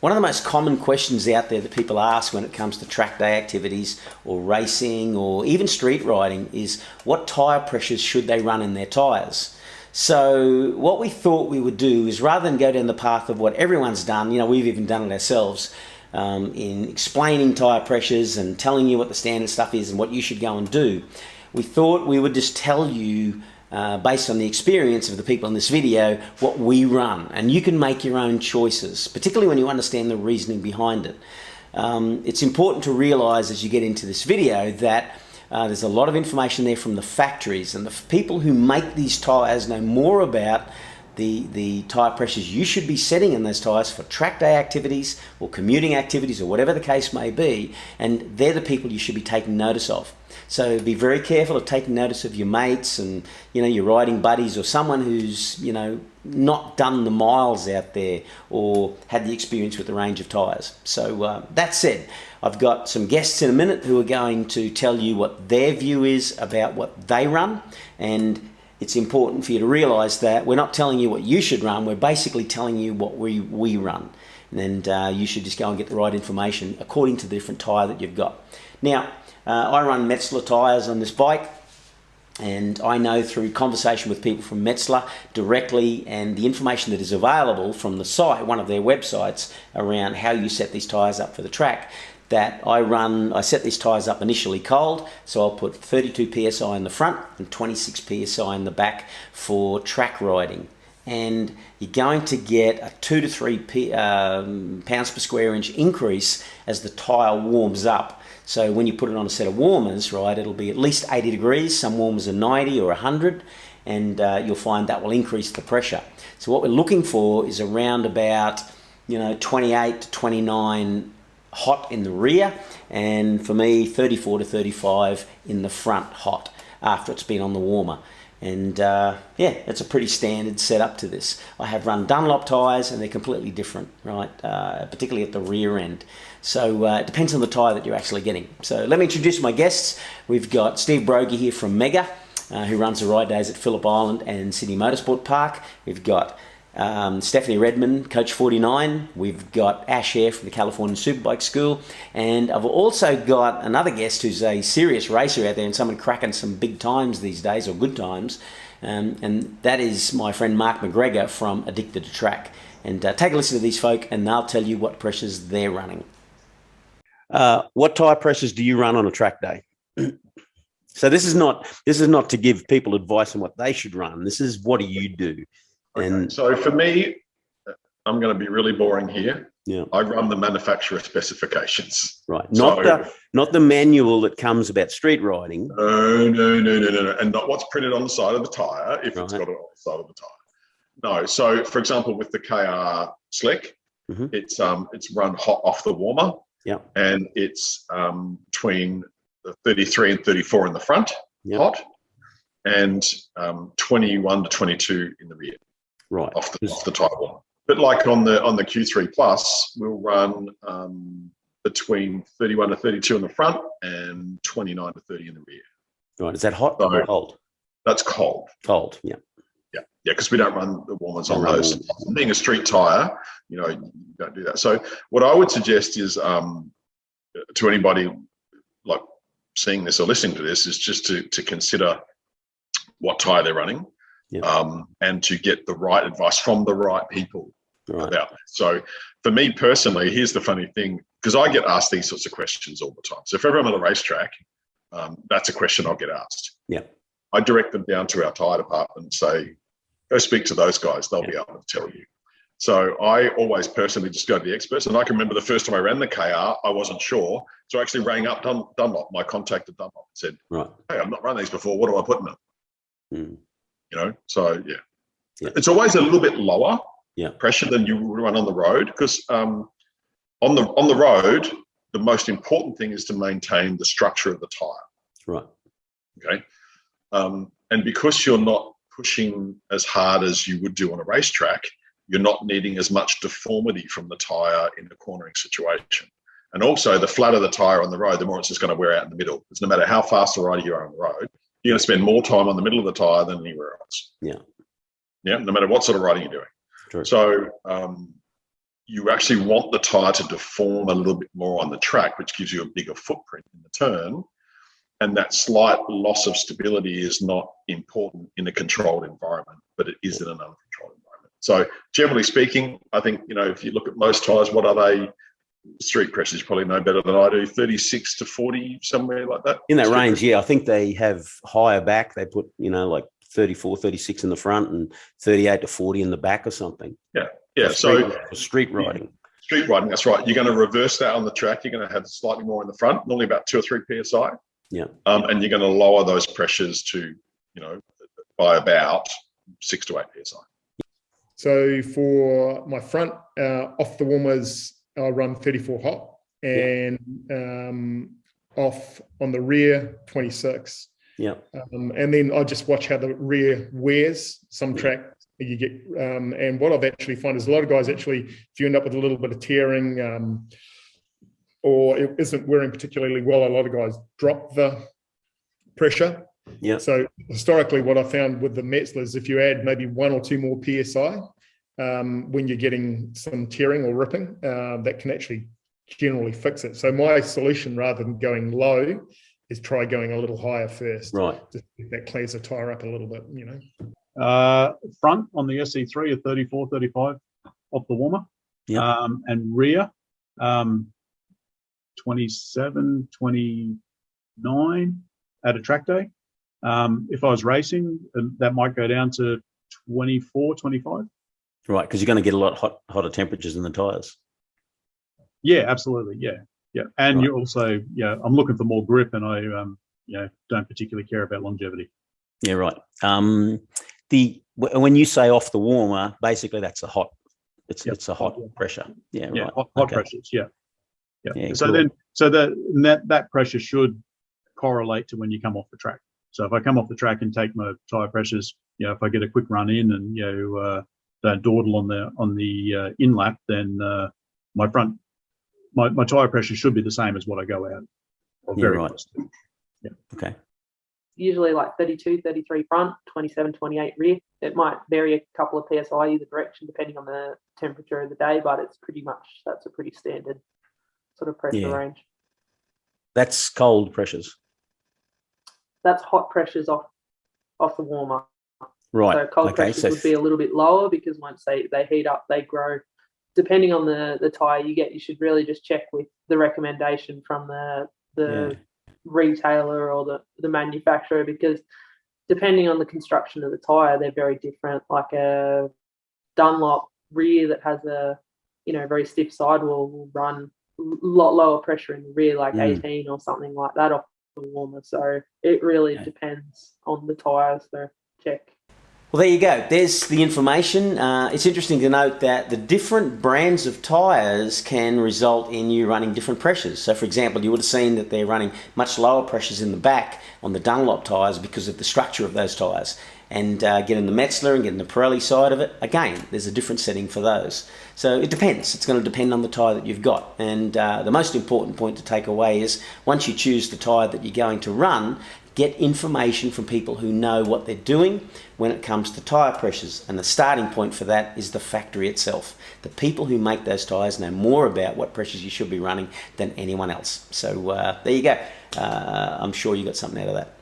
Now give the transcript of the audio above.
One of the most common questions out there that people ask when it comes to track day activities or racing or even street riding is what tyre pressures should they run in their tyres? So what we thought we would do is, rather than go down the path of what everyone's done, we've even done it ourselves, in explaining tyre pressures and telling you what the standard stuff is and what you should go and do, we thought we would just tell you, based on the experience of the people in this video, what we run, and you can make your own choices, particularly when you understand the reasoning behind it. It's important to realize as you get into this video that there's a lot of information there from the factories, and the people who make these tires know more about the tire pressures you should be setting in those tires for track day activities or commuting activities or whatever the case may be, and they're the people you should be taking notice of. So be very careful of taking notice of your mates and your riding buddies, or someone who's not done the miles out there or had the experience with the range of tyres. So that said, I've got some guests in a minute who are going to tell you what their view is about what they run, and it's important for you to realise that we're not telling you what you should run, we're basically telling you what we run, and you should just go and get the right information according to the different tyre that you've got. Now, I run Metzeler tyres on this bike, and I know through conversation with people from Metzeler directly and the information that is available from the site, one of their websites, around how you set these tyres up for the track, that I set these tyres up initially cold, so I'll put 32 psi in the front and 26 psi in the back for track riding. And you're going to get a 2 to 3 pounds per square inch increase as the tyre warms up. So when you put it on a set of warmers, right, it'll be at least 80 degrees, some warmers are 90 or 100, and you'll find that will increase the pressure. So what we're looking for is around about 28 to 29 hot in the rear, and for me 34 to 35 in the front hot after it's been on the warmer. And yeah, it's a pretty standard setup to this. I have run Dunlop tyres and they're completely different, right? Particularly at the rear end. So it depends on the tyre that you're actually getting. So let me introduce my guests. We've got Stig Brouggy here from McGregor, who runs the ride days at Phillip Island and Sydney Motorsport Park. We've got Stephanie Redman, Coach 49. We've got Hare from the California Superbike School. And I've also got another guest who's a serious racer out there and someone cracking some big times these days, or good times. And that is my friend Mark McGregor from Addicted to Track. And take a listen to these folk and they'll tell you what pressures they're running. What tyre pressures do you run on a track day? So this is not to give people advice on what they should run. This is, what do you do? Okay, so for me, I'm going to be really boring here. Yeah, I run the manufacturer specifications. Right, not the manual that comes about street riding. No, and not what's printed on the side of the tyre if it's got it on the side of the tyre. No, so for example, with the KR Slick, it's run hot off the warmer. Yeah, and it's between the 33 and 34 in the front, hot, and 21 to 22 in the rear. Right, off the tyre warmer. But like on the Q3 Plus, we'll run between 31 to 32 in the front and 29 to 30 in the rear. Right, is that hot or cold? That's cold. Cold, yeah. Yeah, because we don't run the warmers on those. Being a street tyre, you don't do that. So what I would suggest is to anybody like seeing this or listening to this is just to consider what tyre they're running, and to get the right advice from the right people about this. So for me personally, here's the funny thing, because I get asked these sorts of questions all the time. So if ever I'm at a racetrack, that's a question I'll get asked. Yeah, I direct them down to our tyre department and say, go speak to those guys. They'll be able to tell you. So I always personally just go to the experts. And I can remember the first time I ran the KR, I wasn't sure. So I actually rang up Dunlop, my contact at Dunlop, and said, hey, I've not run these before. What do I put in them? So it's always a little bit lower pressure than you would run on the road, because on the road, the most important thing is to maintain the structure of the tyre. Right. Okay. And because you're not pushing as hard as you would do on a racetrack, you're not needing as much deformity from the tyre in a cornering situation. And also, the flatter the tyre on the road, the more it's just going to wear out in the middle. Because no matter how fast a rider you are on the road, you're going to spend more time on the middle of the tyre than anywhere else. Yeah. Yeah, no matter what sort of riding you're doing. True. So you actually want the tyre to deform a little bit more on the track, which gives you a bigger footprint in the turn. And that slight loss of stability is not important in a controlled environment, but it is in an uncontrolled environment. So generally speaking, I think, if you look at most tyres, what are they? Street pressures probably know better than I do, 36 to 40, somewhere like that. In that range, yeah. I think they have higher back. They put, like 34, 36 in the front and 38 to 40 in the back or something. Yeah. Yeah. For street riding. Street riding, that's right. You're going to reverse that on the track. You're going to have slightly more in the front, normally about 2 or 3 PSI. Yeah. And you're going to lower those pressures to, by about 6 to 8 PSI. So for my front, off the warmers, I'll run 34 hot, and off on the rear, 26. Yeah. And then I just watch how the rear wears. Some track you get, and what I've actually found is a lot of guys actually, if you end up with a little bit of tearing, or it isn't wearing particularly well, a lot of guys drop the pressure. Yeah. So historically, what I found with the Metzelers, if you add maybe 1 or 2 more PSI, when you're getting some tearing or ripping, that can actually generally fix it. So my solution, rather than going low, is try going a little higher first. Right. Just that clears the tyre up a little bit, Front on the SE3 at 34, 35 off the warmer. Yeah. And rear, 27, 29 at a track day. If I was racing, that might go down to 24, 25. Right, because you're going to get a lot hotter temperatures in the tyres. Yeah, absolutely. Yeah. And right. You also, I'm looking for more grip, and I, don't particularly care about longevity. Yeah, right. When you say off the warmer, basically that's a hot. It's a hot pressure. Yeah, right. Hot pressures. Yeah. So cool. that pressure should correlate to when you come off the track. So if I come off the track and take my tyre pressures, if I get a quick run in and don't dawdle on the in lap, then my tyre pressure should be the same as what I go out. Or very close to. Yeah. Okay. Usually like 32, 33 front, 27, 28 rear. It might vary a couple of PSI either direction depending on the temperature of the day, but it's that's a pretty standard sort of pressure range. That's cold pressures. That's hot pressures off the warmer. Right. So cold pressures would be a little bit lower, because once they heat up, they grow. Depending on the tyre you get, you should really just check with the recommendation from the retailer or the manufacturer, because depending on the construction of the tyre, they're very different. Like a Dunlop rear that has a very stiff sidewall will run a lot lower pressure in the rear, like 18 or something like that off the warmer. So it really depends on the tyres to check. Well, there you go. There's the information. It's interesting to note that the different brands of tyres can result in you running different pressures. So, for example, you would have seen that they're running much lower pressures in the back on the Dunlop tyres because of the structure of those tyres. And getting the Metzeler and getting the Pirelli side of it, again, there's a different setting for those. So it depends. It's going to depend on the tyre that you've got. And the most important point to take away is once you choose the tyre that you're going to run, get information from people who know what they're doing when it comes to tyre pressures. And the starting point for that is the factory itself. The people who make those tyres know more about what pressures you should be running than anyone else. So there you go. I'm sure you got something out of that.